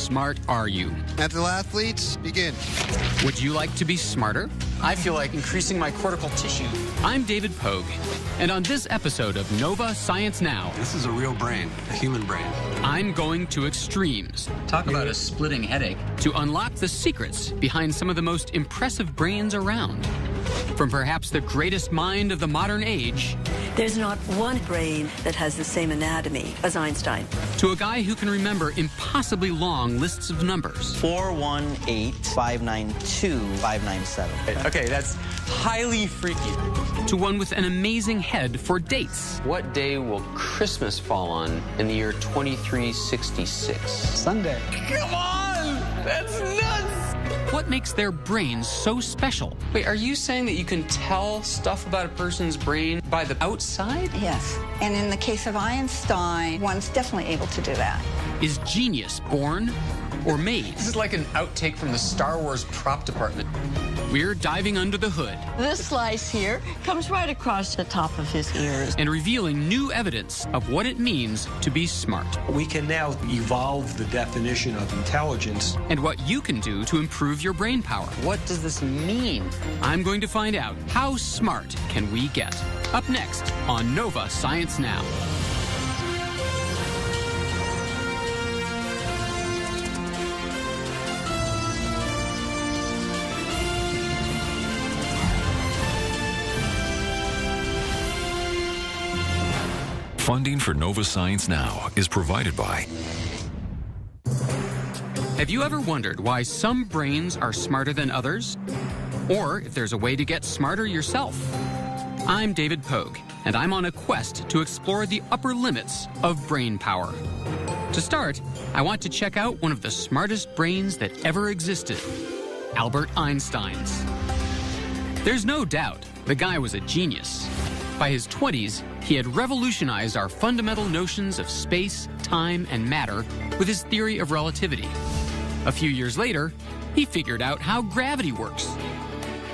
smart are you? Mental athletes, begin. Would you like to be smarter? I feel like increasing my cortical tissue. I'm David Pogue, and on this episode of Nova Science Now, this is a real brain, a human brain. I'm going to extremes. Talk about a splitting headache. To unlock the secrets behind some of the most impressive brains around. From perhaps the greatest mind of the modern age, there's not one brain that has the same anatomy as Einstein. To a guy who can remember impossibly long lists of numbers. 418-592-597. Okay, that's highly freaky. To one with an amazing head for dates. What day will Christmas fall on in the year 2366? Sunday. Come on! That's nuts! What makes their brains so special? Wait, are you saying that you can tell stuff about a person's brain by the outside? Yes. And in the case of Einstein, one's definitely able to do that. Is genius born or made? This is like an outtake from the Star Wars prop department. We're diving under the hood. This slice here comes right across the top of his ears. And revealing new evidence of what it means to be smart. We can now evolve the definition of intelligence. And what you can do to improve your brain power. What does this mean? I'm going to find out how smart can we get. Up next on Nova Science Now. Funding for Nova Science Now is provided by... Have you ever wondered why some brains are smarter than others? Or if there's a way to get smarter yourself? I'm David Pogue, and I'm on a quest to explore the upper limits of brain power. To start, I want to check out one of the smartest brains that ever existed, Albert Einstein's. There's no doubt the guy was a genius. By his 20s, he had revolutionized our fundamental notions of space, time, and matter with his theory of relativity. A few years later, he figured out how gravity works.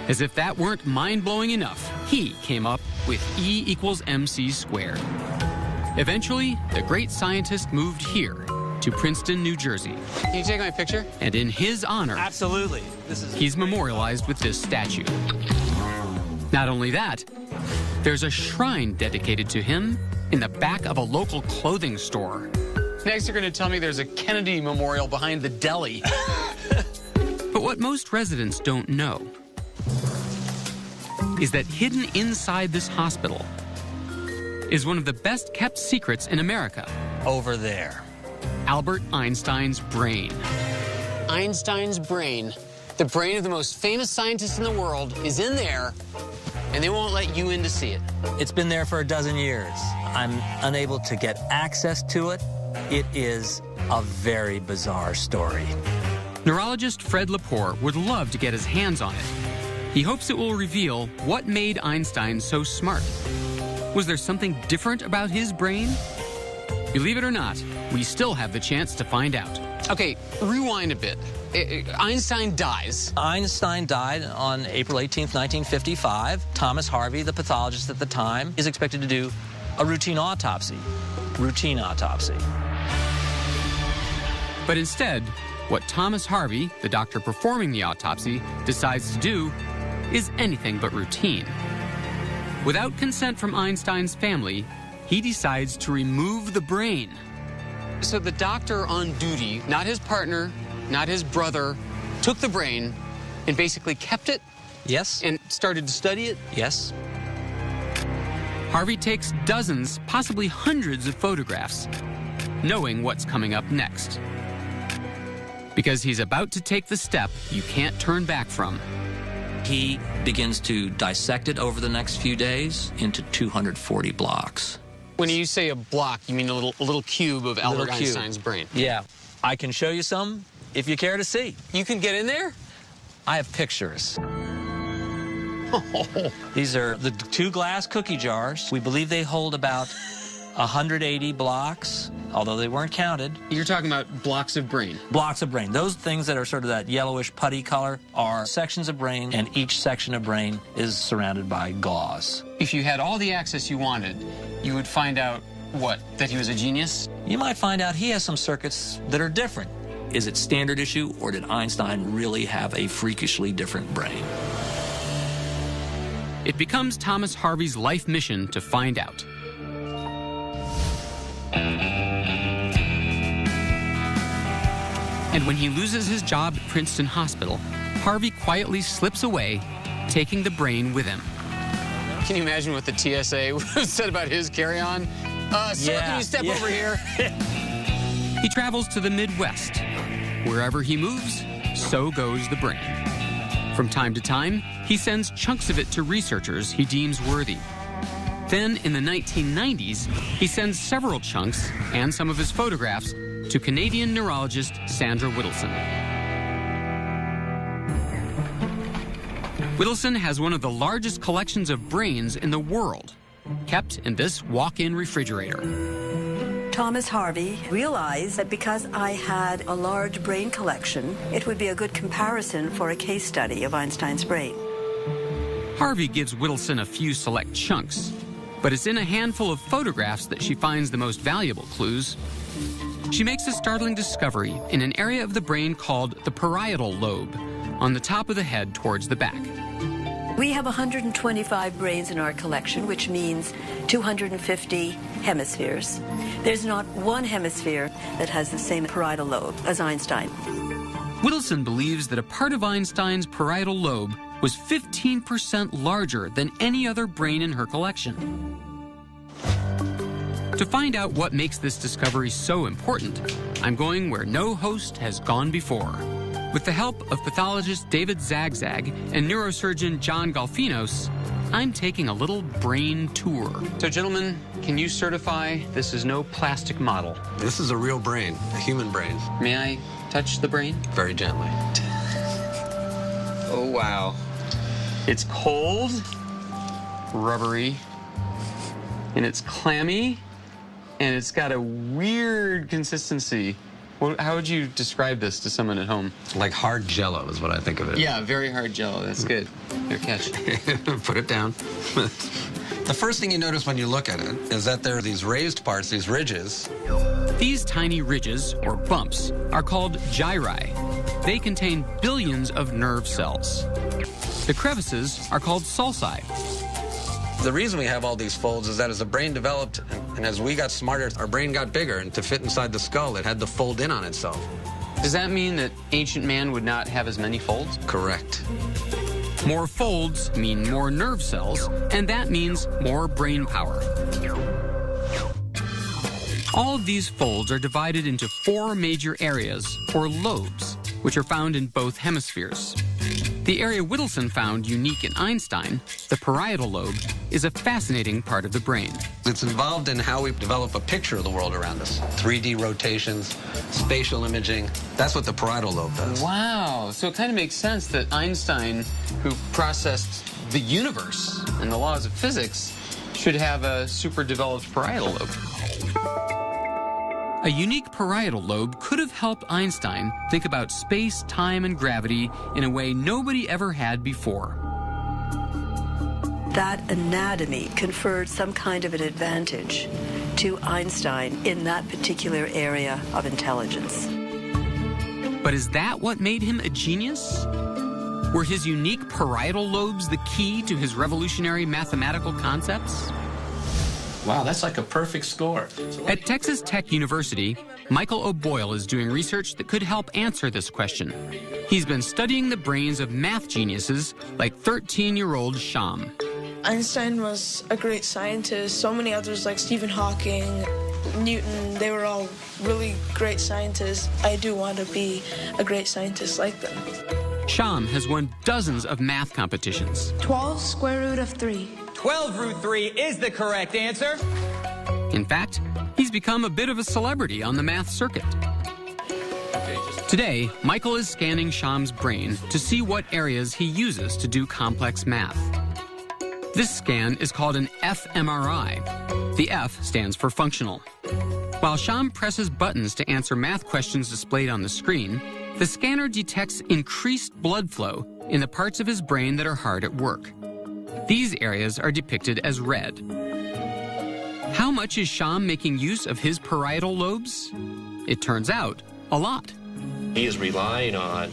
As if that weren't mind-blowing enough, he came up with E equals mc squared. Eventually, the great scientist moved here to Princeton, New Jersey. Can you take my picture? And in his honor, absolutely, he's memorialized with this statue. Not only that, there's a shrine dedicated to him in the back of a local clothing store. Next, you're going to tell me there's a Kennedy Memorial behind the deli. But what most residents don't know is that hidden inside this hospital is one of the best kept secrets in America. Over there. Albert Einstein's brain. Einstein's brain, the brain of the most famous scientist in the world, is in there, and they won't let you in to see it. It's been there for a dozen years. I'm unable to get access to it. It is a very bizarre story. Neurologist Fred Lepore would love to get his hands on it. He hopes it will reveal what made Einstein so smart. Was there something different about his brain? Believe it or not, we still have the chance to find out. Okay, rewind a bit. Einstein dies. Einstein died on April 18th, 1955. Thomas Harvey, the pathologist at the time, is expected to do a routine autopsy. Routine autopsy. But instead, what Thomas Harvey, the doctor performing the autopsy, decides to do is anything but routine. Without consent from Einstein's family, he decides to remove the brain. So the doctor on duty, not his partner, not his brother, took the brain and basically kept it? Yes. And started to study it? Yes. Harvey takes dozens, possibly hundreds of photographs, knowing what's coming up next. Because he's about to take the step you can't turn back from. He begins to dissect it over the next few days into 240 blocks. When you say a block, you mean a little cube of Albert Einstein's brain? Yeah. I can show you some if you care to see. You can get in there? I have pictures. These are the 2 glass cookie jars. We believe they hold about 180 blocks, although they weren't counted. You're talking about blocks of brain? Blocks of brain. Those things that are sort of that yellowish putty color are sections of brain, and each section of brain is surrounded by gauze. If you had all the access you wanted, you would find out, what, that he was a genius? You might find out he has some circuits that are different. Is it standard issue, or did Einstein really have a freakishly different brain? It becomes Thomas Harvey's life mission to find out. And when he loses his job at Princeton Hospital, Harvey quietly slips away, taking the brain with him. Can you imagine what the TSA would have said about his carry-on? Sir, can you step over here? He travels to the Midwest. Wherever he moves, so goes the brain. From time to time, he sends chunks of it to researchers he deems worthy. Then, in the 1990s, he sends several chunks and some of his photographs to Canadian neurologist Sandra Whittleson. Whittleson has one of the largest collections of brains in the world, kept in this walk-in refrigerator. Thomas Harvey realized that because I had a large brain collection, it would be a good comparison for a case study of Einstein's brain. Harvey gives Whittleson a few select chunks, but it's in a handful of photographs that she finds the most valuable clues. She makes a startling discovery in an area of the brain called the parietal lobe, on the top of the head towards the back. We have 125 brains in our collection, which means 250 hemispheres. There's not one hemisphere that has the same parietal lobe as Einstein. Whittleson believes that a part of Einstein's parietal lobe was 15% larger than any other brain in her collection. To find out what makes this discovery so important, I'm going where no host has gone before. With the help of pathologist David Zagzag and neurosurgeon John Golfinos, I'm taking a little brain tour. So, gentlemen, can you certify this is no plastic model? This is a real brain, a human brain. May I touch the brain? Very gently. Oh, wow. It's cold, rubbery, and it's clammy, and it's got a weird consistency. How would you describe this to someone at home? Like hard Jell-O is what I think of it. Yeah, very hard Jell-O. That's good. Here, catch. Put it down. The first thing you notice when you look at it is that there are these raised parts, these ridges. These tiny ridges, or bumps, are called gyri. They contain billions of nerve cells. The crevices are called sulci. The reason we have all these folds is that as the brain developed and as we got smarter, our brain got bigger, and to fit inside the skull, it had to fold in on itself. Does that mean that ancient man would not have as many folds? Correct. More folds mean more nerve cells, and that means more brain power. All of these folds are divided into 4 major areas, or lobes, which are found in both hemispheres. The area Whittleson found unique in Einstein, the parietal lobe, is a fascinating part of the brain. It's involved in how we develop a picture of the world around us. 3D rotations, spatial imaging. That's what the parietal lobe does. Wow. So it kind of makes sense that Einstein, who processed the universe and the laws of physics, should have a super developed parietal lobe. A unique parietal lobe could have helped Einstein think about space, time, and gravity in a way nobody ever had before. That anatomy conferred some kind of an advantage to Einstein in that particular area of intelligence. But is that what made him a genius? Were his unique parietal lobes the key to his revolutionary mathematical concepts? Wow, that's like a perfect score. At Texas Tech University, Michael O'Boyle is doing research that could help answer this question. He's been studying the brains of math geniuses like 13-year-old Sham. Einstein was a great scientist. So many others like Stephen Hawking, Newton, they were all really great scientists. I do want to be a great scientist like them. Sham has won dozens of math competitions. 12 square root of 3. 12 root 3 is the correct answer. In fact, he's become a bit of a celebrity on the math circuit. Today, Michael is scanning Sham's brain to see what areas he uses to do complex math. This scan is called an fMRI. The F stands for functional. While Sham presses buttons to answer math questions displayed on the screen, the scanner detects increased blood flow in the parts of his brain that are hard at work. These areas are depicted as red. How much is Sham making use of his parietal lobes? It turns out, a lot. He is relying on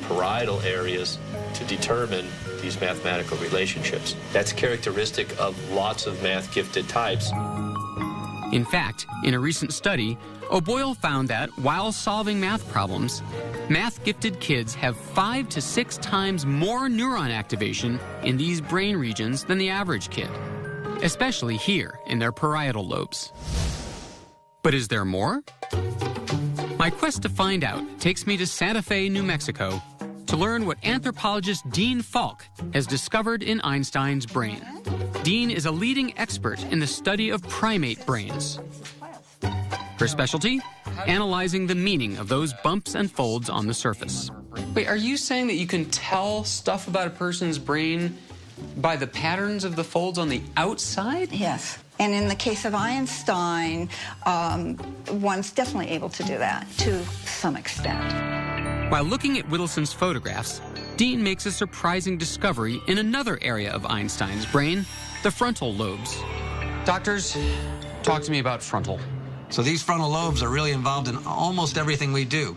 parietal areas to determine these mathematical relationships. That's characteristic of lots of math-gifted types. In fact, in a recent study, O'Boyle found that while solving math problems, math-gifted kids have 5 to 6 times more neuron activation in these brain regions than the average kid, especially here in their parietal lobes. But is there more? My quest to find out takes me to Santa Fe, New Mexico, to learn what anthropologist Dean Falk has discovered in Einstein's brain. Dean is a leading expert in the study of primate brains. Her specialty? Analyzing the meaning of those bumps and folds on the surface. Wait, are you saying that you can tell stuff about a person's brain by the patterns of the folds on the outside? Yes. And in the case of Einstein, one's definitely able to do that to some extent. While looking at Whittleson's photographs, Dean makes a surprising discovery in another area of Einstein's brain, the frontal lobes. Doctors, talk to me about frontal. So these frontal lobes are really involved in almost everything we do,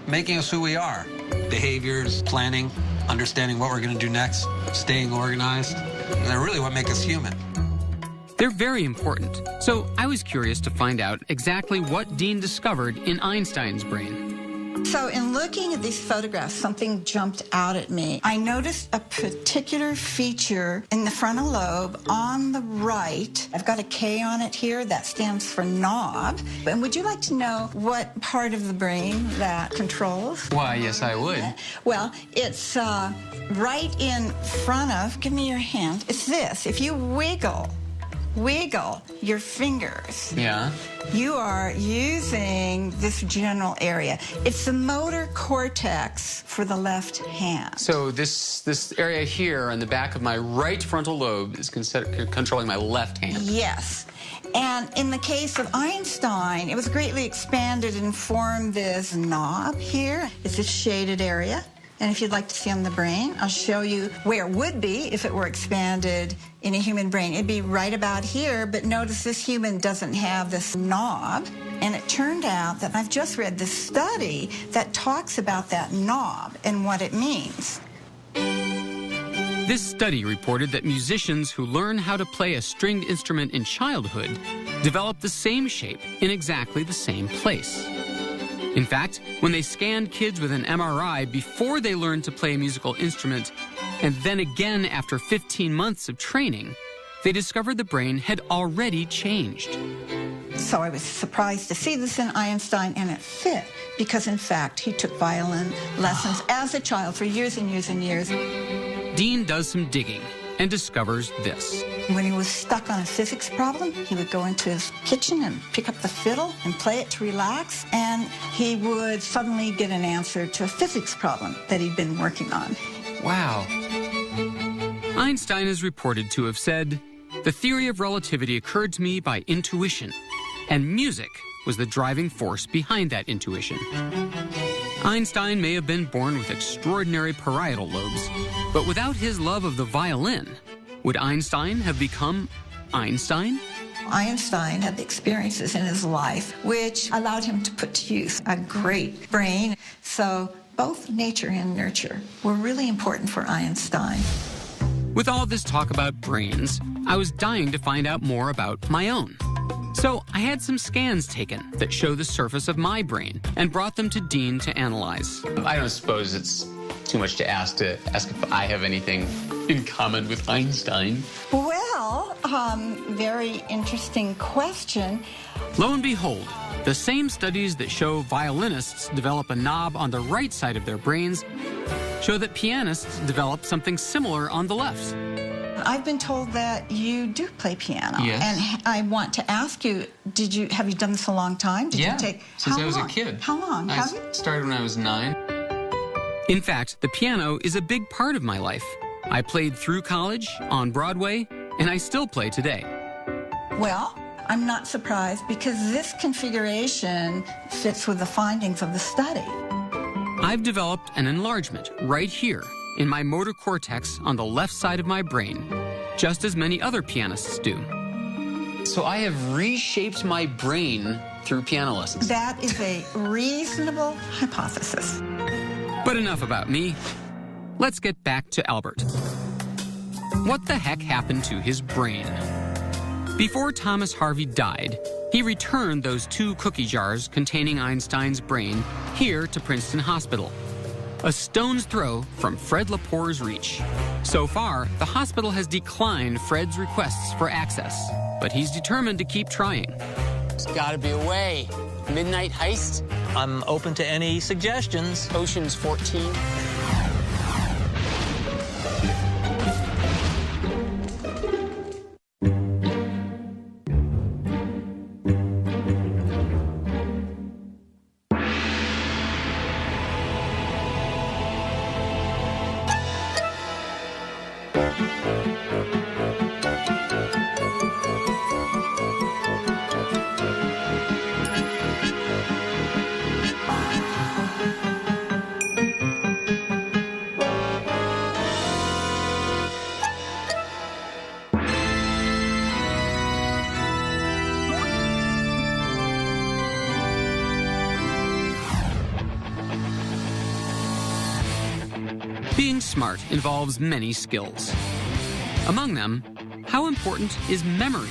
making us who we are. Behaviors, planning, understanding what we're going to do next, staying organized. And they're really what make us human. They're very important, so I was curious to find out exactly what Dean discovered in Einstein's brain. So in looking at these photographs, something jumped out at me. I noticed a particular feature in the frontal lobe on the right. I've got a K on it here. That stands for knob. And would you like to know what part of the brain that controls? Why, yes, I would. Well, it's right in front of, give me your hand. It's this. If you wiggle your fingers. Yeah. You are using this general area. It's the motor cortex for the left hand. So this area here on the back of my right frontal lobe is controlling my left hand. Yes. And in the case of Einstein, it was greatly expanded and formed this knob here. It's a shaded area. And if you'd like to see on the brain, I'll show you where it would be if it were expanded in a human brain. It'd be right about here, but notice this human doesn't have this knob. And it turned out that I've just read this study that talks about that knob and what it means. This study reported that musicians who learn how to play a stringed instrument in childhood develop the same shape in exactly the same place. In fact, when they scanned kids with an MRI before they learned to play a musical instrument, and then again after 15 months of training, they discovered the brain had already changed. So I was surprised to see this in Einstein, and it fit, because in fact, he took violin lessons as a child for years and years and years. Dean does some digging and discovers this. When he was stuck on a physics problem, he would go into his kitchen and pick up the fiddle and play it to relax, and he would suddenly get an answer to a physics problem that he'd been working on. Wow. Einstein is reported to have said, "The theory of relativity occurred to me by intuition, and music was the driving force behind that intuition." Einstein may have been born with extraordinary parietal lobes, but without his love of the violin, would Einstein have become Einstein? Einstein had the experiences in his life which allowed him to put to use a great brain. So both nature and nurture were really important for Einstein. With all this talk about brains, I was dying to find out more about my own. So I had some scans taken that show the surface of my brain and brought them to Dean to analyze. I don't suppose it's too much to ask if I have anything in common with Einstein. Well, very interesting question. Lo and behold, the same studies that show violinists develop a knob on the right side of their brains show that pianists develop something similar on the left. I've been told that you do play piano. Yes. And I want to ask you, have you done this a long time? Did you take, since I was long? a kid. How long? I started when I was 9. In fact, the piano is a big part of my life. I played through college, on Broadway, and I still play today. Well, I'm not surprised because this configuration fits with the findings of the study. I've developed an enlargement right here in my motor cortex on the left side of my brain, just as many other pianists do. So I have reshaped my brain through piano lessons. That is a reasonable hypothesis. But enough about me. Let's get back to Albert. What the heck happened to his brain? Before Thomas Harvey died, he returned those 2 cookie jars containing Einstein's brain here to Princeton Hospital, a stone's throw from Fred Lepore's reach. So far, the hospital has declined Fred's requests for access, but he's determined to keep trying. There's gotta be a way. Midnight heist? I'm open to any suggestions. Ocean's 14? Being smart involves many skills. Among them, how important is memory?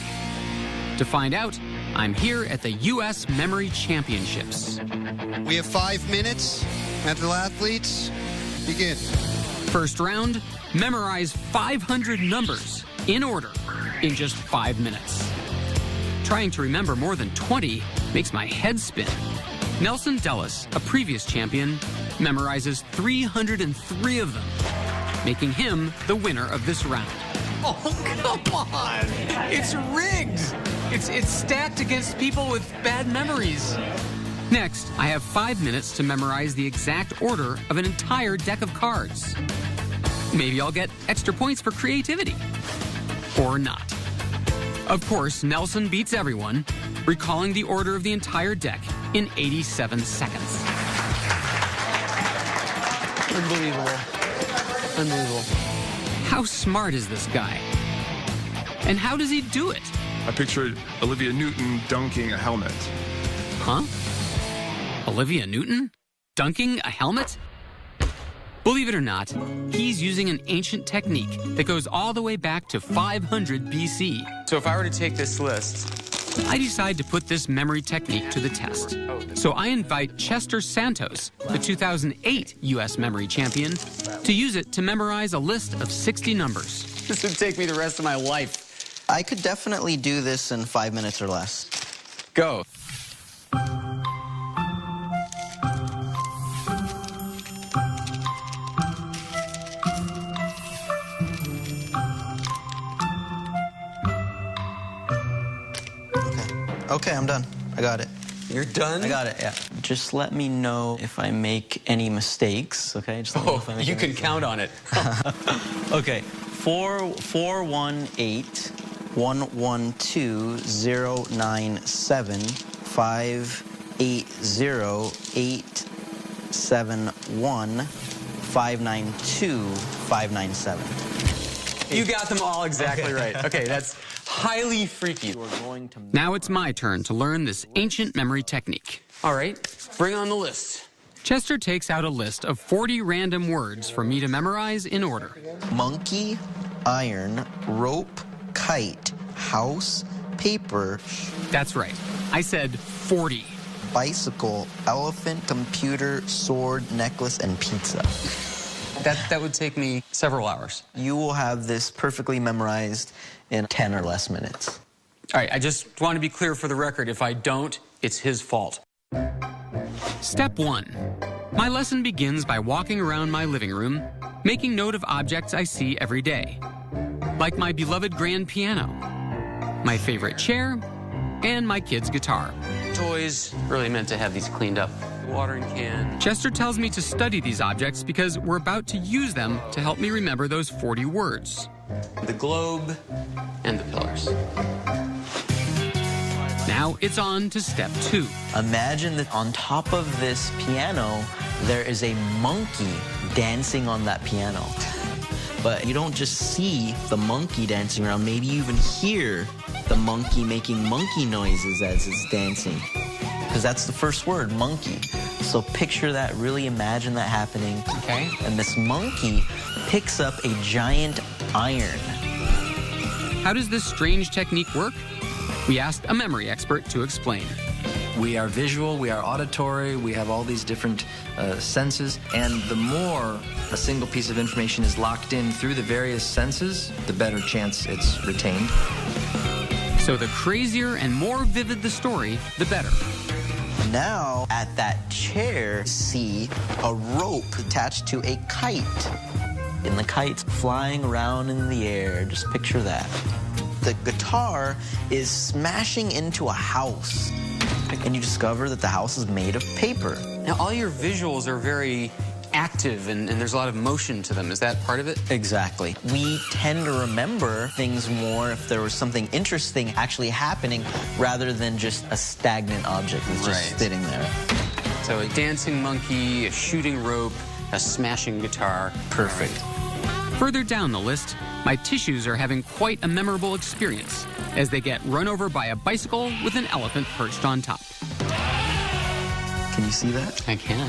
To find out, I'm here at the U.S. Memory Championships. We have 5 minutes. Mental athletes, begin. First round, memorize 500 numbers in order in just 5 minutes. Trying to remember more than 20 makes my head spin. Nelson Dellis, a previous champion, memorizes 303 of them, making him the winner of this round. Oh, come on. It's rigged. It's stacked against people with bad memories. Next, I have 5 minutes to memorize the exact order of an entire deck of cards. Maybe I'll get extra points for creativity. Or not. Of course, Nelson beats everyone, recalling the order of the entire deck in 87 seconds. Unbelievable. Unbelievable. How smart is this guy? And how does he do it? I pictured Olivia Newton dunking a helmet. Huh? Olivia Newton? Dunking a helmet? Believe it or not, he's using an ancient technique that goes all the way back to 500 BC. So if I were to take this list... I decide to put this memory technique to the test. So I invite Chester Santos, the 2008 U.S. Memory Champion, to use it to memorize a list of 60 numbers. This would take me the rest of my life. I could definitely do this in 5 minutes or less. Go. Okay, I'm done. I got it. You're done? I got it, yeah. Just let me know if I make any mistakes, okay? Just let me know if I make you any can mistakes. count on it. Okay, 418-112-097580-871-592-597. You got them all exactly right. Okay, that's highly freaky. Now it's my turn to learn this ancient memory technique. All right, bring on the list. Chester takes out a list of 40 random words for me to memorize in order. Monkey, iron, rope, kite, house, paper. That's right. I said 40. Bicycle, elephant, computer, sword, necklace, and pizza. That would take me several hours. You will have this perfectly memorized in 10 or less minutes. All right, I just want to be clear for the record. If I don't, it's his fault. Step 1. My lesson begins by walking around my living room, making note of objects I see every day, like my beloved grand piano, my favorite chair, and my kid's guitar. Toys really meant to have these cleaned up. Watering can. Chester tells me to study these objects because we're about to use them to help me remember those 40 words. The globe and the pillars. Now it's on to step 2. Imagine that on top of this piano, there is a monkey dancing on that piano. But you don't just see the monkey dancing around, maybe you even hear the monkey making monkey noises as it's dancing. because that's the first word, monkey. So picture that, really imagine that happening. Okay. And this monkey picks up a giant iron. How does this strange technique work? We asked a memory expert to explain. We are visual, we are auditory, we have all these different senses, and the more a single piece of information is locked in through the various senses, the better chance it's retained. So the crazier and more vivid the story, the better. Now, at that chair, see a rope attached to a kite. And the kite's flying around in the air. Just picture that. The guitar is smashing into a house. And you discover that the house is made of paper. Now, all your visuals are very active and there's a lot of motion to them. Is that part of it? Exactly. We tend to remember things more if there was something interesting actually happening rather than just a stagnant object that's just sitting there. So a dancing monkey, a shooting rope, a smashing guitar. Perfect. Further down the list, my tissues are having quite a memorable experience as they get run over by a bicycle with an elephant perched on top. Can you see that? I can.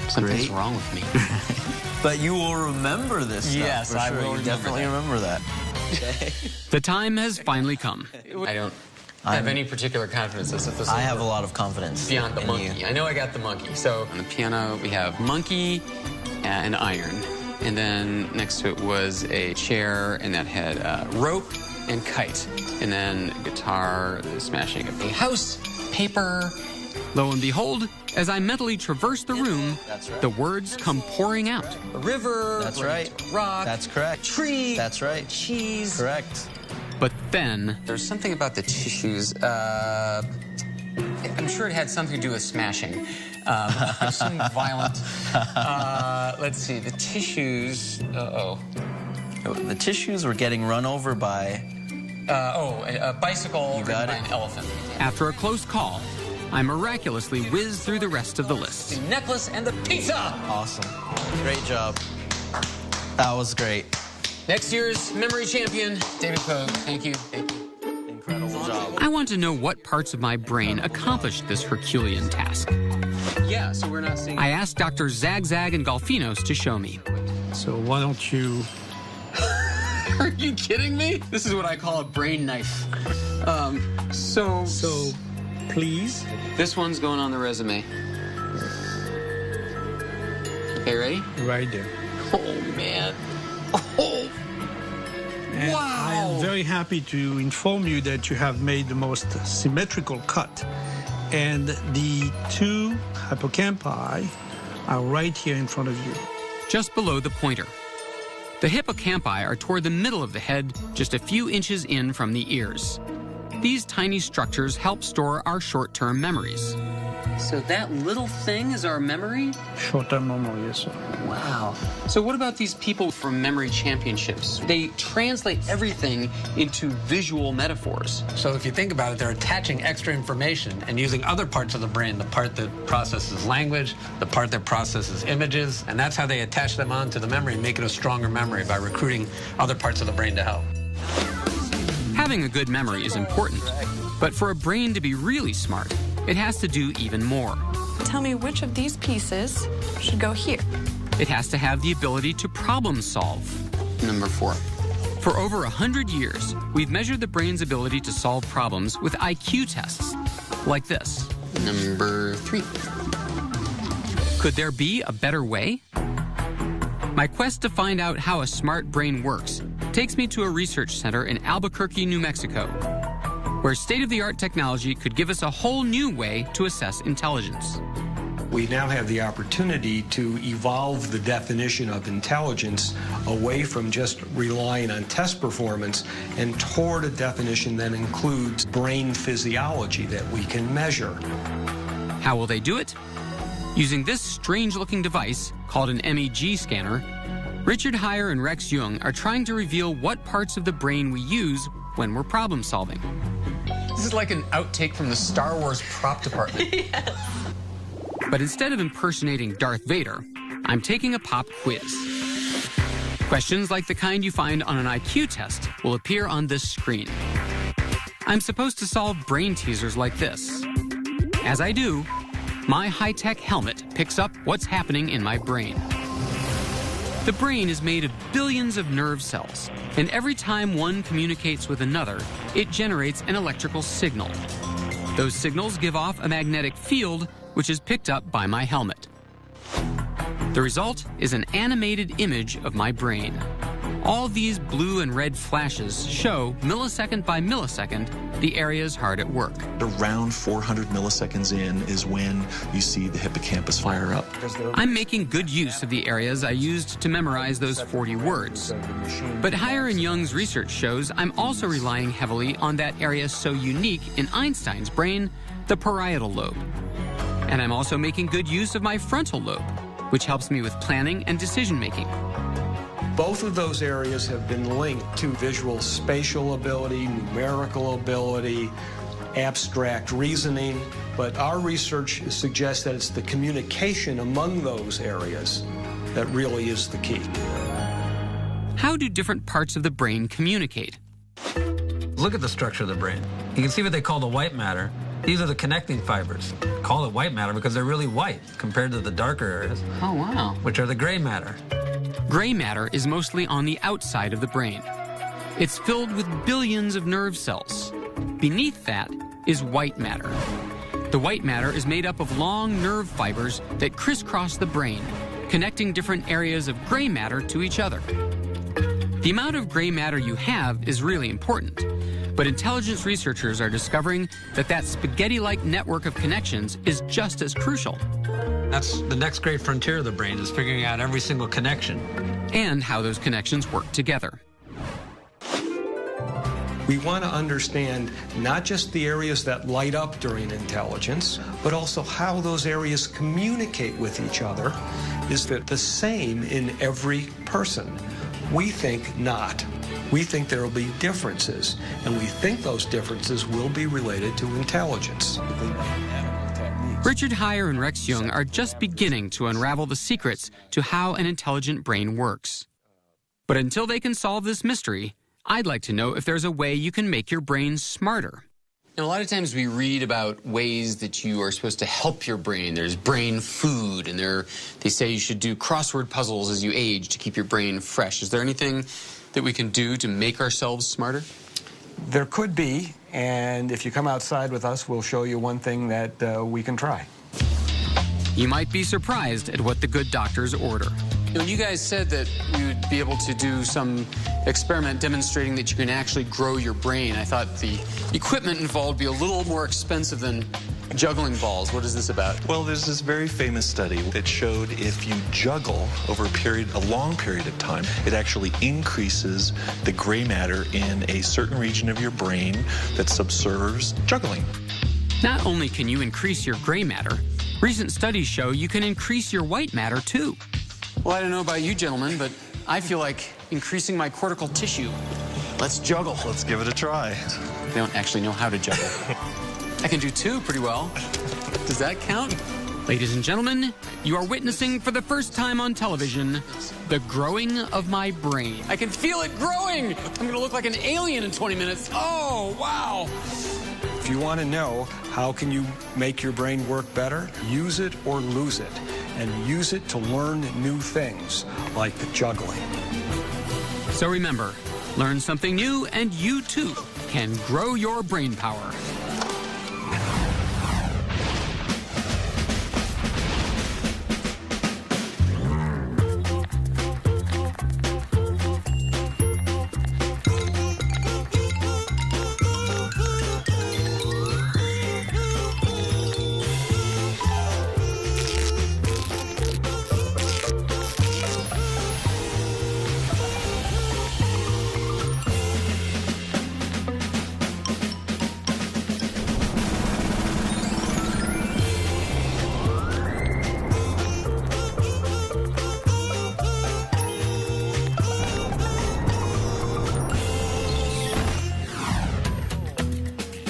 Something's wrong with me. But you will remember this stuff. Yes, I will. You definitely remember that. The time has finally come. I don't have any particular confidence as if this is I have a lot of confidence beyond the in monkey. you. I know I got the monkey. So on the piano, we have monkey and iron. And then next to it was a chair, and that had rope and kite. And then guitar, smashing of a house, paper. Lo and behold, as I mentally traverse the room, the words come pouring out. A river, That's right. rock, That's correct. tree, That's right. cheese. Correct. But then, there's something about the tissues. I'm sure it had something to do with smashing. Some violent. Let's see, the tissues. The tissues were getting run over by... a bicycle You got ridden by it. an elephant. After a close call, I miraculously whizzed through the rest of the list. The necklace and the pizza! Awesome. Great job. That was great. Next year's memory champion, David Pogue. Thank you. Incredible job. I want to know what parts of my brain accomplished this Herculean task. Yeah, so we're not seeing... I asked Dr. Zagzag and Golfinos to show me. So why don't you... Are you kidding me? This is what I call a brain knife. So please. This one's going on the resume. Okay, ready? Right there. Oh, man. Oh. And Wow. I am very happy to inform you that you have made the most symmetrical cut. And the two hippocampi are right here in front of you. Just below the pointer. The hippocampi are toward the middle of the head, just a few inches in from the ears. These tiny structures help store our short-term memories. So that little thing is our memory? Short-term memory, yes, sir. Wow. So what about these people from memory championships? They translate everything into visual metaphors. So if you think about it, they're attaching extra information and using other parts of the brain, the part that processes language, the part that processes images, and that's how they attach them onto the memory and make it a stronger memory by recruiting other parts of the brain to help. Having a good memory is important, but for a brain to be really smart, it has to do even more. Tell me which of these pieces should go here. It has to have the ability to problem solve. Number 4. For over 100 years, we've measured the brain's ability to solve problems with IQ tests, like this. Number 3. Could there be a better way? My quest to find out how a smart brain works takes me to a research center in Albuquerque, New Mexico, where state-of-the-art technology could give us a whole new way to assess intelligence. We now have the opportunity to evolve the definition of intelligence away from just relying on test performance and toward a definition that includes brain physiology that we can measure. How will they do it? Using this strange-looking device, called an MEG scanner, Richard Heyer and Rex Jung are trying to reveal what parts of the brain we use when we're problem-solving. This is like an outtake from the Star Wars prop department. Yes. But instead of impersonating Darth Vader, I'm taking a pop quiz. Questions like the kind you find on an IQ test will appear on this screen. I'm supposed to solve brain teasers like this. As I do, my high-tech helmet picks up what's happening in my brain. The brain is made of billions of nerve cells, and every time one communicates with another, it generates an electrical signal. Those signals give off a magnetic field, which is picked up by my helmet. The result is an animated image of my brain. All these blue and red flashes show, millisecond by millisecond, the areas hard at work. Around 400 milliseconds in is when you see the hippocampus fire up. I'm making good use of the areas I used to memorize those 40 words. But Heyer and Young's research shows I'm also relying heavily on that area so unique in Einstein's brain, the parietal lobe. And I'm also making good use of my frontal lobe, which helps me with planning and decision-making. Both of those areas have been linked to visual spatial ability, numerical ability, abstract reasoning, but our research suggests that it's the communication among those areas that really is the key. How do different parts of the brain communicate? Look at the structure of the brain. You can see what they call the white matter. These are the connecting fibers. Call it white matter because they're really white compared to the darker areas. Oh, wow. Which are the gray matter. Gray matter is mostly on the outside of the brain. It's filled with billions of nerve cells. Beneath that is white matter. The white matter is made up of long nerve fibers that crisscross the brain, connecting different areas of gray matter to each other. The amount of gray matter you have is really important, but intelligence researchers are discovering that spaghetti-like network of connections is just as crucial. That's the next great frontier of the brain, is figuring out every single connection. And how those connections work together. We want to understand not just the areas that light up during intelligence, but also how those areas communicate with each other. Is that the same in every person? We think not. We think there will be differences, and we think those differences will be related to intelligence. Richard Heyer and Rex Jung are just beginning to unravel the secrets to how an intelligent brain works. But until they can solve this mystery, I'd like to know if there's a way you can make your brain smarter. Now, a lot of times we read about ways that you are supposed to help your brain. There's brain food, and they say you should do crossword puzzles as you age to keep your brain fresh. Is there anything that we can do to make ourselves smarter? There could be, and if you come outside with us, we'll show you one thing that we can try. You might be surprised at what the good doctors order. When you guys said that you'd be able to do some experiment demonstrating that you can actually grow your brain, I thought the equipment involved would be a little more expensive than juggling balls. What is this about? Well, there's this very famous study that showed if you juggle over a long period of time, it actually increases the gray matter in a certain region of your brain that subserves juggling. Not only can you increase your gray matter, recent studies show you can increase your white matter too. Well, I don't know about you gentlemen, but I feel like increasing my cortical tissue. Let's juggle. Let's give it a try. I don't actually know how to juggle. I can do two pretty well. Does that count? Ladies and gentlemen, you are witnessing for the first time on television the growing of my brain. I can feel it growing. I'm going to look like an alien in 20 minutes. Oh, wow. If you want to know how can you make your brain work better, use it or lose it. And use it to learn new things, like juggling. So remember, learn something new and you too can grow your brain power.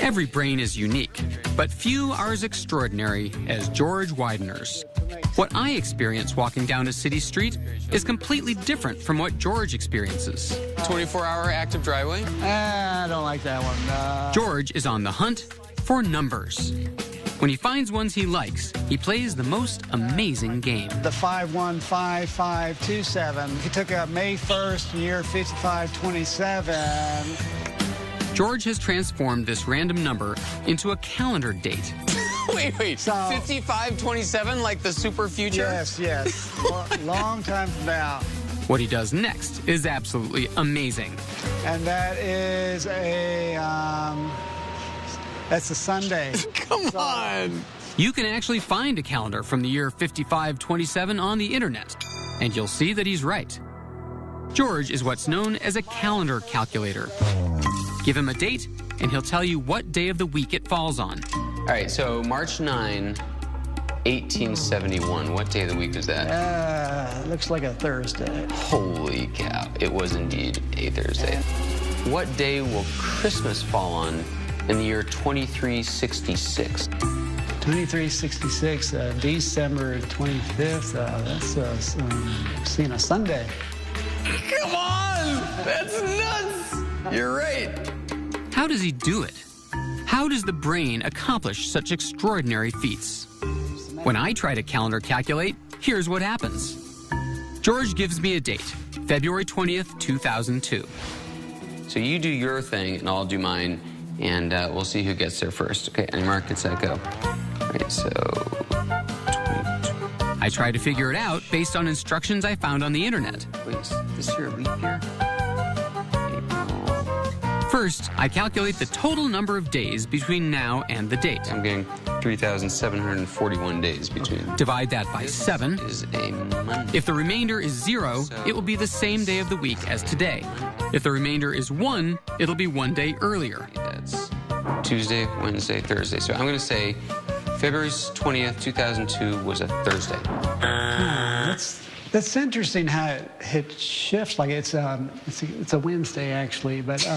Every brain is unique, but few are as extraordinary as George Widener's. What I experience walking down a city street is completely different from what George experiences. 24-hour active driveway? I don't like that one. George is on the hunt for numbers. When he finds ones he likes, he plays the most amazing game. The 515527. He took out May 1st, year 5527. George has transformed this random number into a calendar date. Wait. So, 5527, like the super future? Yes. Long time from now. What he does next is absolutely amazing. And that is that's a Sunday. Come on. You can actually find a calendar from the year 5527 on the internet, and you'll see that he's right. George is what's known as a calendar calculator. Give him a date, and he'll tell you what day of the week it falls on. All right, so March 9, 1871. What day of the week is that? Looks like a Thursday. Holy cow. It was indeed a Thursday. What day will Christmas fall on in the year 2366? 2366, December 25th. That's seeing a Sunday. Come on! That's nuts! You're right. How does he do it? How does the brain accomplish such extraordinary feats? When I try to calendar calculate, here's what happens. George gives me a date, February 20th, 2002. So you do your thing, and I'll do mine, and we'll see who gets there first. Okay, and mark, get set, go. All right, so 22. I try to figure it out based on instructions I found on the internet. Wait, is this year a leap year? First, I calculate the total number of days between now and the date. I'm getting 3,741 days between. Divide that by 7. Is a Monday. If the remainder is 0, it will be the same day of the week as today. If the remainder is 1, it'll be 1 day earlier. That's Tuesday, Wednesday, Thursday. So I'm going to say February 20th, 2002 was a Thursday. That's interesting how it shifts. Like it's a Wednesday actually, but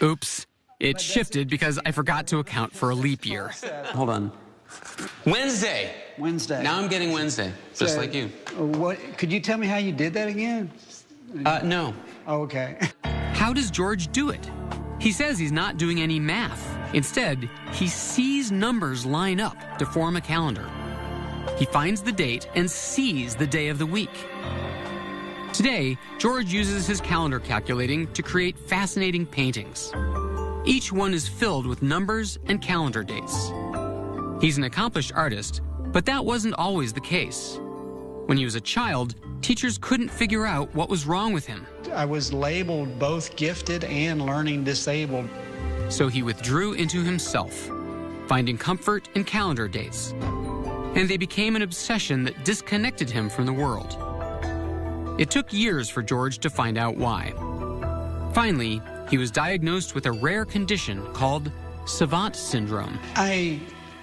oops, it shifted because I forgot to account for a leap year. Hold on. Wednesday. Now I'm getting Wednesday, just like you. What? Could you tell me how you did that again? No. Oh, okay. How does George do it? He says he's not doing any math. Instead, he sees numbers line up to form a calendar. He finds the date and sees the day of the week. Today, George uses his calendar calculating to create fascinating paintings. Each one is filled with numbers and calendar dates. He's an accomplished artist, but that wasn't always the case. When he was a child, teachers couldn't figure out what was wrong with him. I was labeled both gifted and learning disabled. So he withdrew into himself, finding comfort in calendar dates. And they became an obsession that disconnected him from the world. It took years for George to find out why. Finally, he was diagnosed with a rare condition called savant syndrome. I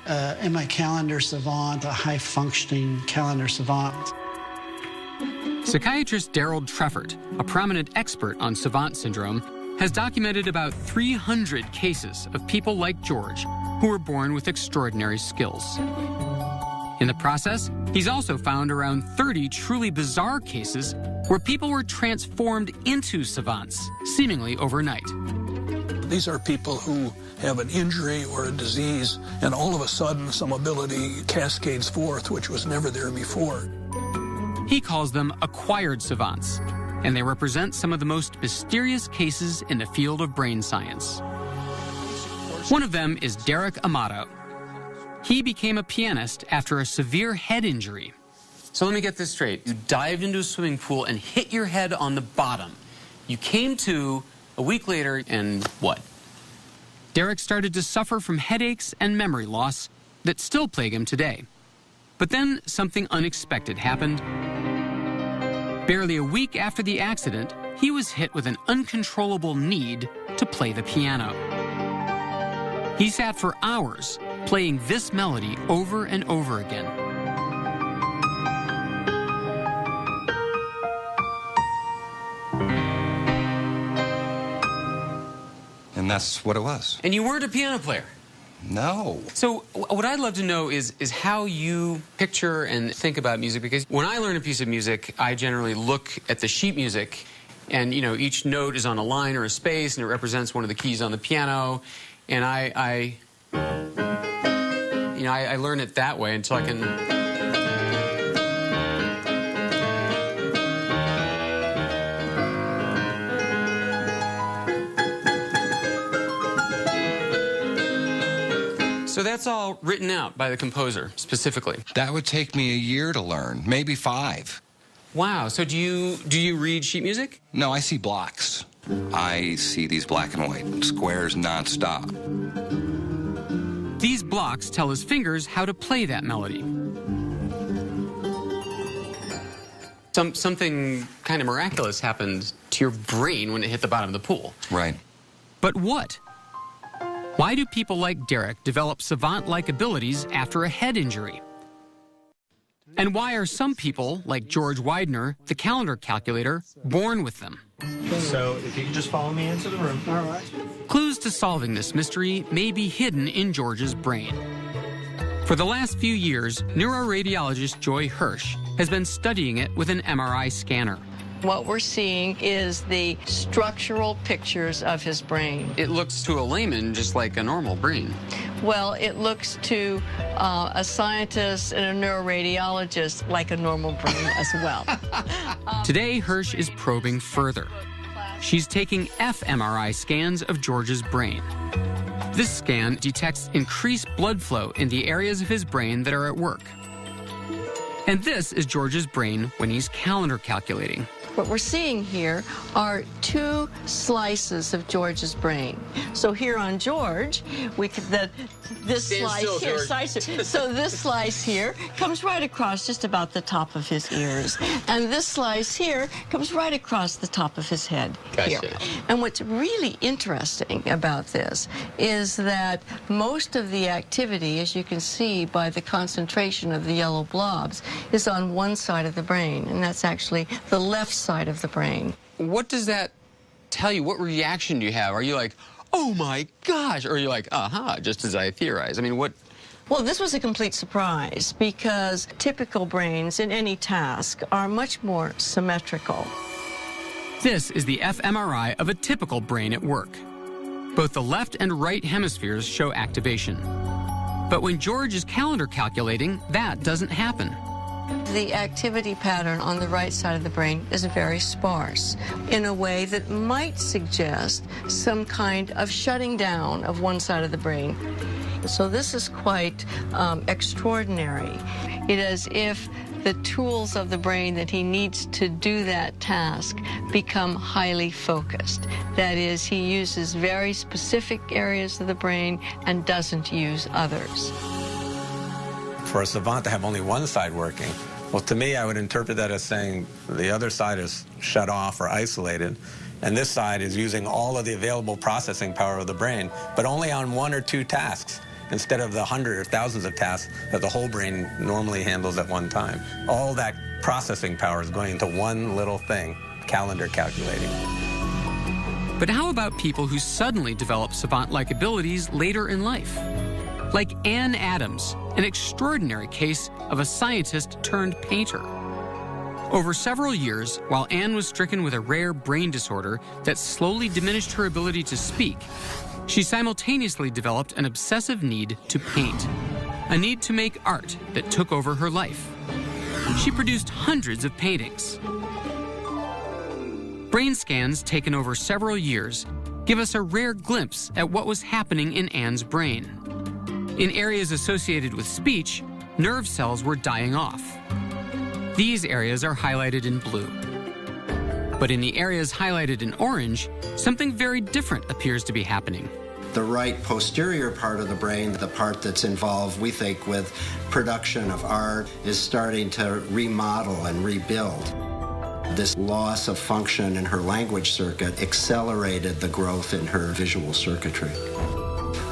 am a calendar savant, a high-functioning calendar savant. Psychiatrist Daryl Treffert, a prominent expert on savant syndrome, has documented about 300 cases of people like George who were born with extraordinary skills. In the process, he's also found around 30 truly bizarre cases where people were transformed into savants, seemingly overnight. These are people who have an injury or a disease, and all of a sudden some ability cascades forth, which was never there before. He calls them acquired savants, and they represent some of the most mysterious cases in the field of brain science. One of them is Derek Amato. He became a pianist after a severe head injury. So let me get this straight. You dived into a swimming pool and hit your head on the bottom. You came to a week later, and what? Derek started to suffer from headaches and memory loss that still plague him today. But then something unexpected happened. Barely a week after the accident, he was hit with an uncontrollable need to play the piano. He sat for hours playing this melody over and over again. And that's what it was. And you weren't a piano player? No. So what I'd love to know is how you picture and think about music, because when I learn a piece of music, I generally look at the sheet music, and you know, each note is on a line or a space, and it represents one of the keys on the piano, and you know, I learn it that way until I can... So that's all written out by the composer, specifically? That would take me a year to learn, maybe 5. Wow, so do you read sheet music? No, I see blocks. I see these black and white squares nonstop. These blocks tell his fingers how to play that melody. Something kind of miraculous happened to your brain when it hit the bottom of the pool. Right. But what? Why do people like Derek develop savant-like abilities after a head injury? And why are some people, like George Widener, the calendar calculator, born with them? So if you could just follow me into the room. All right. Clues to solving this mystery may be hidden in George's brain. For the last few years, neuroradiologist Joy Hirsch has been studying it with an MRI scanner. What we're seeing is the structural pictures of his brain. It looks to a layman just like a normal brain. Well, it looks to a scientist and a neuroradiologist like a normal brain as well. Today, Hirsch is probing further. She's taking fMRI scans of George's brain. This scan detects increased blood flow in the areas of his brain that are at work. And this is George's brain when he's calendar calculating. What we're seeing here are 2 slices of George's brain. So here on George, we could this slice here, so this slice here comes right across just about the top of his ears, and this slice here comes right across the top of his head. Gotcha. Here. And what's really interesting about this is that most of the activity, as you can see by the concentration of the yellow blobs, is on one side of the brain, and that's actually the left side of the brain. What does that tell you? What reaction do you have? Are you like, oh my gosh? Or are you like, just as I theorize? I mean, what? Well, this was a complete surprise because typical brains in any task are much more symmetrical. This is the fMRI of a typical brain at work. Both the left and right hemispheres show activation. But when George is calendar calculating, that doesn't happen. The activity pattern on the right side of the brain is very sparse in a way that might suggest some kind of shutting down of one side of the brain. So this is quite extraordinary. It is as if the tools of the brain that he needs to do that task become highly focused. That is, he uses very specific areas of the brain and doesn't use others. For a savant to have only one side working, well, to me, I would interpret that as saying the other side is shut off or isolated, and this side is using all of the available processing power of the brain, but only on 1 or 2 tasks, instead of the hundreds or thousands of tasks that the whole brain normally handles at one time. All that processing power is going into one little thing, calendar calculating. But how about people who suddenly develop savant-like abilities later in life? Like Ann Adams, an extraordinary case of a scientist turned painter. Over several years, while Ann was stricken with a rare brain disorder that slowly diminished her ability to speak, she simultaneously developed an obsessive need to paint, a need to make art that took over her life. She produced hundreds of paintings. Brain scans taken over several years give us a rare glimpse at what was happening in Ann's brain. In areas associated with speech, nerve cells were dying off. These areas are highlighted in blue. But in the areas highlighted in orange, something very different appears to be happening. The right posterior part of the brain, the part that's involved, we think, with production of art, is starting to remodel and rebuild. This loss of function in her language circuit accelerated the growth in her visual circuitry.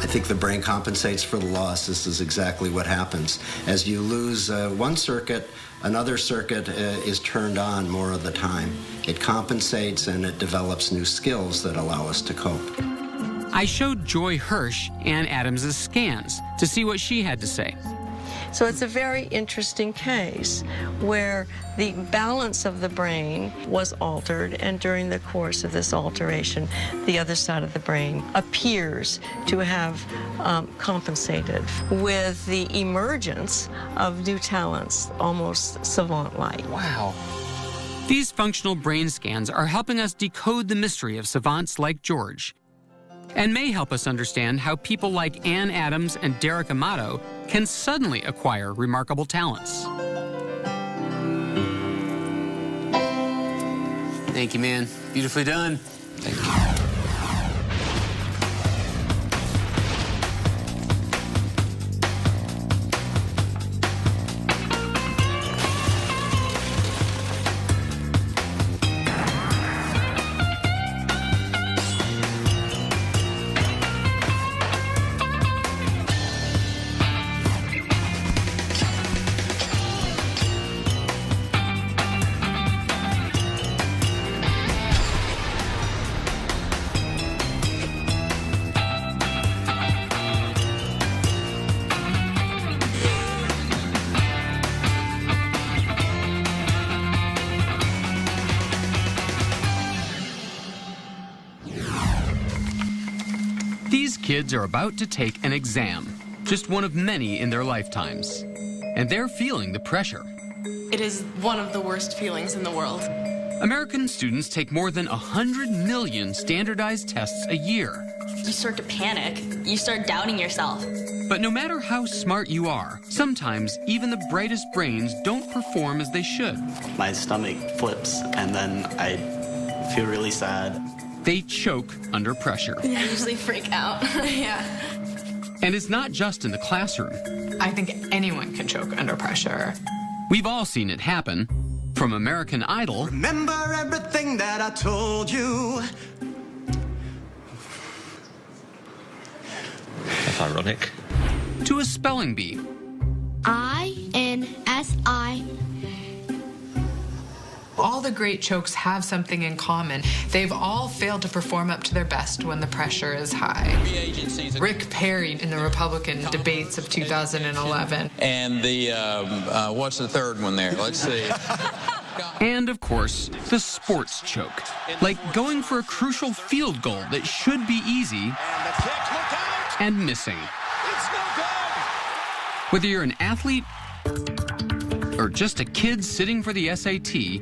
I think the brain compensates for the loss. This is exactly what happens. As you lose one circuit, another circuit is turned on more of the time. It compensates and it develops new skills that allow us to cope. I showed Joy Hirsch Ann Adams' scans to see what she had to say. So it's a very interesting case where the balance of the brain was altered, and during the course of this alteration, the other side of the brain appears to have compensated with the emergence of new talents, almost savant-like. Wow. These functional brain scans are helping us decode the mystery of savants like George, and may help us understand how people like Ann Adams and Derek Amato can suddenly acquire remarkable talents. Thank you, man. Beautifully done. Thank you. These kids are about to take an exam, just one of many in their lifetimes. And they're feeling the pressure. It is one of the worst feelings in the world. American students take more than 100 million standardized tests a year. You start to panic. You start doubting yourself. But no matter how smart you are, sometimes even the brightest brains don't perform as they should. My stomach flips, and then I feel really sad. They choke under pressure. I usually freak out. Yeah. And it's not just in the classroom. I think anyone can choke under pressure. We've all seen it happen. From American Idol. Remember everything that I told you. That's ironic. To a spelling bee. I-N-S-I. All the great chokes have something in common. They've all failed to perform up to their best when the pressure is high. Rick Perry in the Republican debates of 2011. And the, what's the third one there? Let's see. And, of course, the sports choke. Like going for a crucial field goal that should be easy and missing. Whether you're an athlete or just a kid sitting for the SAT,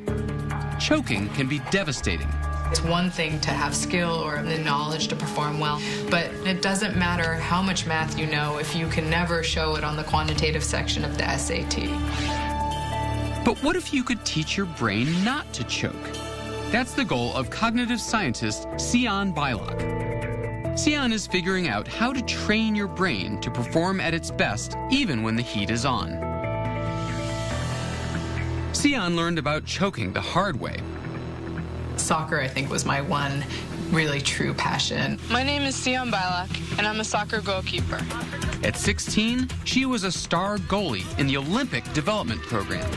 choking can be devastating. It's one thing to have skill or the knowledge to perform well, but it doesn't matter how much math you know if you can never show it on the quantitative section of the SAT. But what if you could teach your brain not to choke? That's the goal of cognitive scientist Sion Beilock. Sion is figuring out how to train your brain to perform at its best even when the heat is on. Sion learned about choking the hard way. Soccer, I think, was my one really true passion. My name is Sion Beilock, and I'm a soccer goalkeeper. At 16, she was a star goalie in the Olympic Development Program.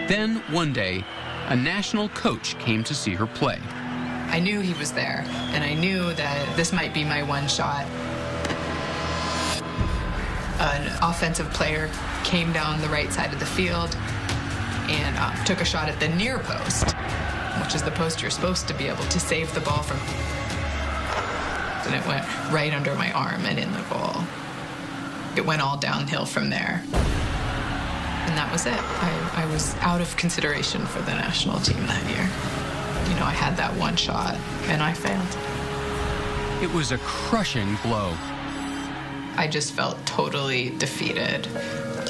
Then, one day, a national coach came to see her play. I knew he was there, and I knew that this might be my one shot. An offensive player came down the right side of the field and took a shot at the near post, which is the post you're supposed to be able to save the ball from. And it went right under my arm and in the goal. It went all downhill from there. And that was it. I was out of consideration for the national team that year. You know, I had that one shot, and I failed. It was a crushing blow. I just felt totally defeated.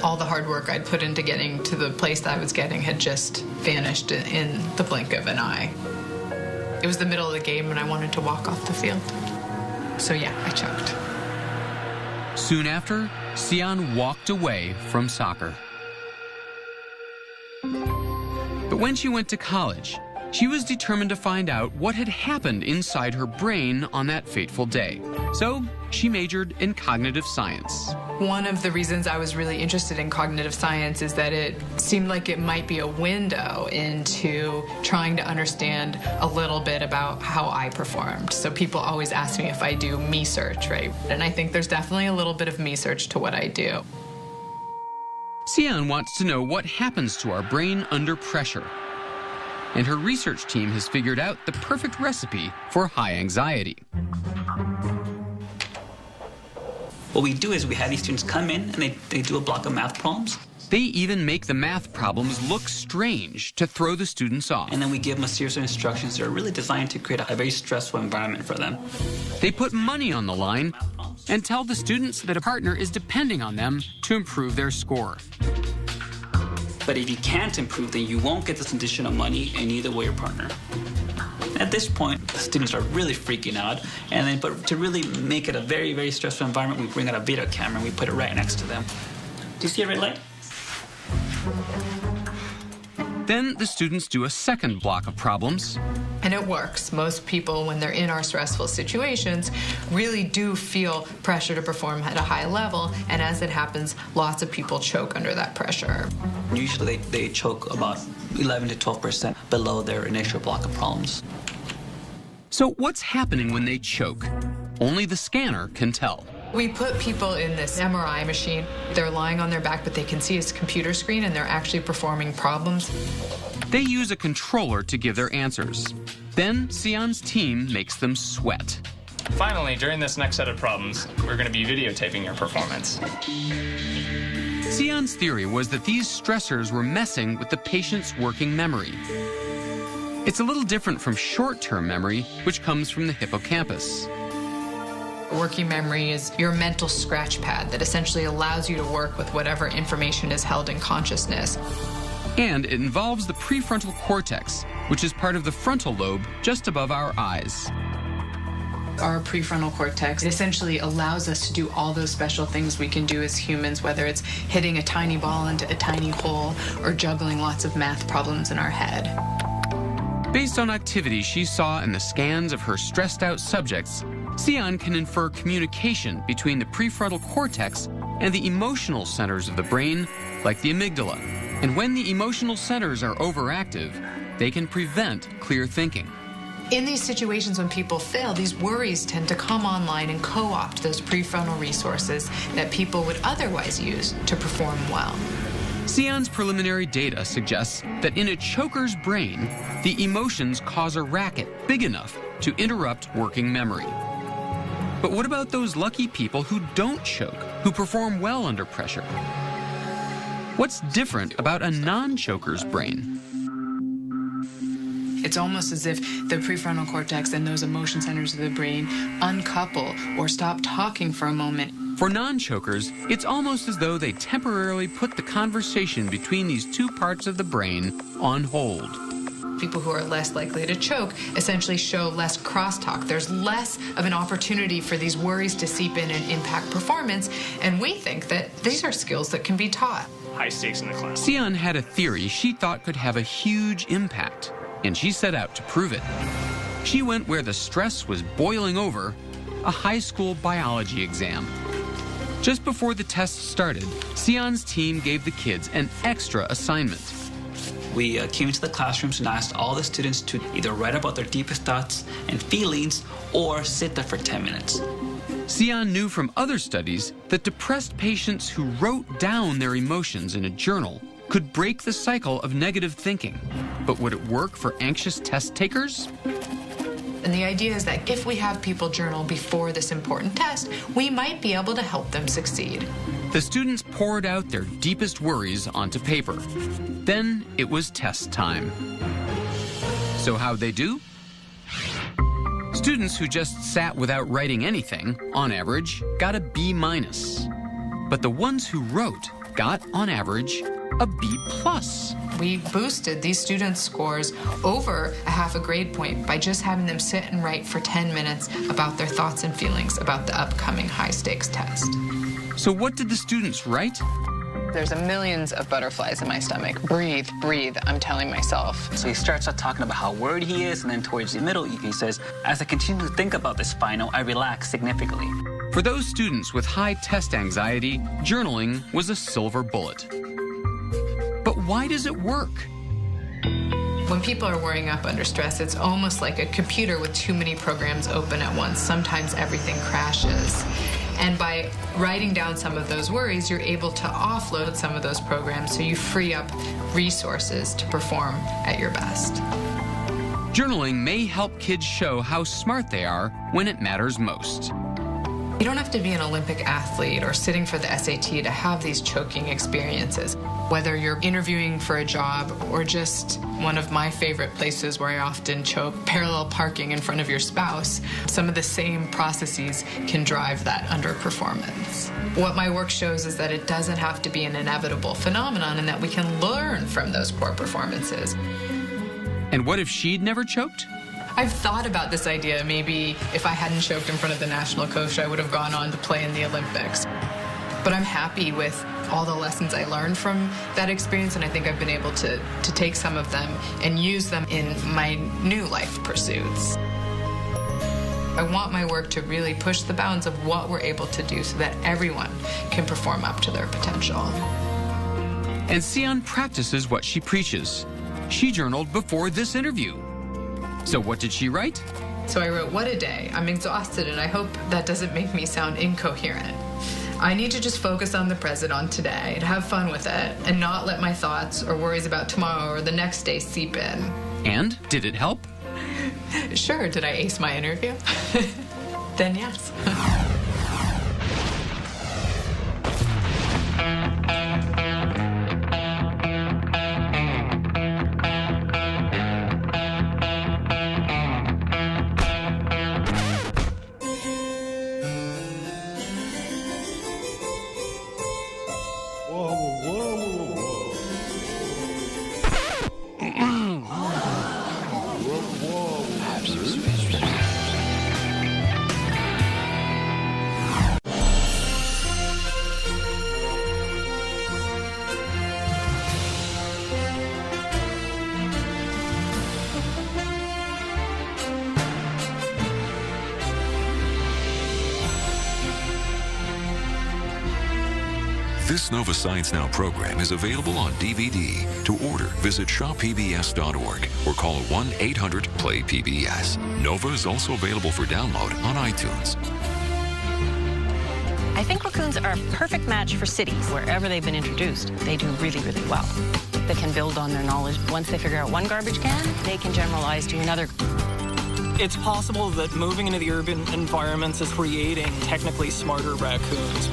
All the hard work I'd put into getting to the place that I was getting had just vanished in the blink of an eye. It was the middle of the game, and I wanted to walk off the field. So yeah, I choked. Soon after, Sion walked away from soccer. But when she went to college, she was determined to find out what had happened inside her brain on that fateful day. So she majored in cognitive science. One of the reasons I was really interested in cognitive science is that it seemed like it might be a window into trying to understand a little bit about how I performed. So people always ask me if I do me-search, right? And I think there's definitely a little bit of me-search to what I do. Xian wants to know what happens to our brain under pressure. And her research team has figured out the perfect recipe for high anxiety. What we do is we have these students come in and they do a block of math problems. They even make the math problems look strange to throw the students off. And then we give them a series of instructions that are really designed to create a very stressful environment for them. They put money on the line and tell the students that a partner is depending on them to improve their score. But if you can't improve, then you won't get this additional money, and neither will your partner. At this point, the students are really freaking out. And then, but to really make it a very, very stressful environment, we bring out a video camera and we put it right next to them. Do you see a red light? Then the students do a second block of problems. And it works. Most people, when they're in our stressful situations, really do feel pressure to perform at a high level. And as it happens, lots of people choke under that pressure. Usually they choke about 11 to 12% below their initial block of problems. So what's happening when they choke? Only the scanner can tell. We put people in this MRI machine. They're lying on their back, but they can see a computer screen, and they're actually performing problems. They use a controller to give their answers. Then Xian's team makes them sweat. Finally, during this next set of problems, we're going to be videotaping your performance. Xian's theory was that these stressors were messing with the patient's working memory. It's a little different from short-term memory, which comes from the hippocampus. Working memory is your mental scratch pad that essentially allows you to work with whatever information is held in consciousness. And it involves the prefrontal cortex, which is part of the frontal lobe just above our eyes. Our prefrontal cortex essentially allows us to do all those special things we can do as humans, whether it's hitting a tiny ball into a tiny hole or juggling lots of math problems in our head. Based on activity she saw in the scans of her stressed-out subjects, Xian can infer communication between the prefrontal cortex and the emotional centers of the brain, like the amygdala. And when the emotional centers are overactive, they can prevent clear thinking. In these situations when people fail, these worries tend to come online and co-opt those prefrontal resources that people would otherwise use to perform well. Xian's preliminary data suggests that in a choker's brain, the emotions cause a racket big enough to interrupt working memory. But what about those lucky people who don't choke, who perform well under pressure? What's different about a non-choker's brain? It's almost as if the prefrontal cortex and those emotion centers of the brain uncouple or stop talking for a moment. For non-chokers, it's almost as though they temporarily put the conversation between these two parts of the brain on hold. People who are less likely to choke essentially show less crosstalk. There's less of an opportunity for these worries to seep in and impact performance, and we think that these are skills that can be taught. High stakes in the class. Xian had a theory she thought could have a huge impact, and she set out to prove it. She went where the stress was boiling over, a high school biology exam. Just before the test started, Xian's team gave the kids an extra assignment. We came into the classrooms and asked all the students to either write about their deepest thoughts and feelings or sit there for 10 minutes. Xian knew from other studies that depressed patients who wrote down their emotions in a journal could break the cycle of negative thinking. But would it work for anxious test takers? And the idea is that if we have people journal before this important test, we might be able to help them succeed. The students poured out their deepest worries onto paper. Then it was test time. So how'd they do? Students who just sat without writing anything, on average, got a B-. But the ones who wrote got, on average, a B+. We boosted these students' scores over a half a grade point by just having them sit and write for 10 minutes about their thoughts and feelings about the upcoming high-stakes test. So what did the students write? There's millions of butterflies in my stomach. Breathe, breathe, I'm telling myself. So he starts out talking about how worried he is, and then towards the middle, he says, as I continue to think about this final, I relax significantly. For those students with high test anxiety, journaling was a silver bullet. But why does it work? When people are worrying up under stress, it's almost like a computer with too many programs open at once. Sometimes everything crashes. And by writing down some of those worries, you're able to offload some of those programs so you free up resources to perform at your best. Journaling may help kids show how smart they are when it matters most. You don't have to be an Olympic athlete or sitting for the SAT to have these choking experiences. Whether you're interviewing for a job or just one of my favorite places where I often choke, parallel parking in front of your spouse, some of the same processes can drive that underperformance. What my work shows is that it doesn't have to be an inevitable phenomenon and that we can learn from those poor performances. And what if she'd never choked? I've thought about this idea. Maybe if I hadn't choked in front of the national coach, I would have gone on to play in the Olympics. But I'm happy with all the lessons I learned from that experience, and I think I've been able to take some of them and use them in my new life pursuits. I want my work to really push the bounds of what we're able to do so that everyone can perform up to their potential. And Sion practices what she preaches. She journaled before this interview. So what did she write? So I wrote, "What a day. I'm exhausted, and I hope that doesn't make me sound incoherent. I need to just focus on the present, on today, and have fun with it, and not let my thoughts or worries about tomorrow or the next day seep in." And did it help? Sure. Did I ace my interview? Then yes. This Nova Science Now program is available on DVD. To order, visit shoppbs.org or call 1-800-PLAY-PBS. Nova is also available for download on iTunes. I think raccoons are a perfect match for cities. Wherever they've been introduced, they do really, really well. They can build on their knowledge. Once they figure out one garbage can, they can generalize to another. It's possible that moving into the urban environments is creating technically smarter raccoons.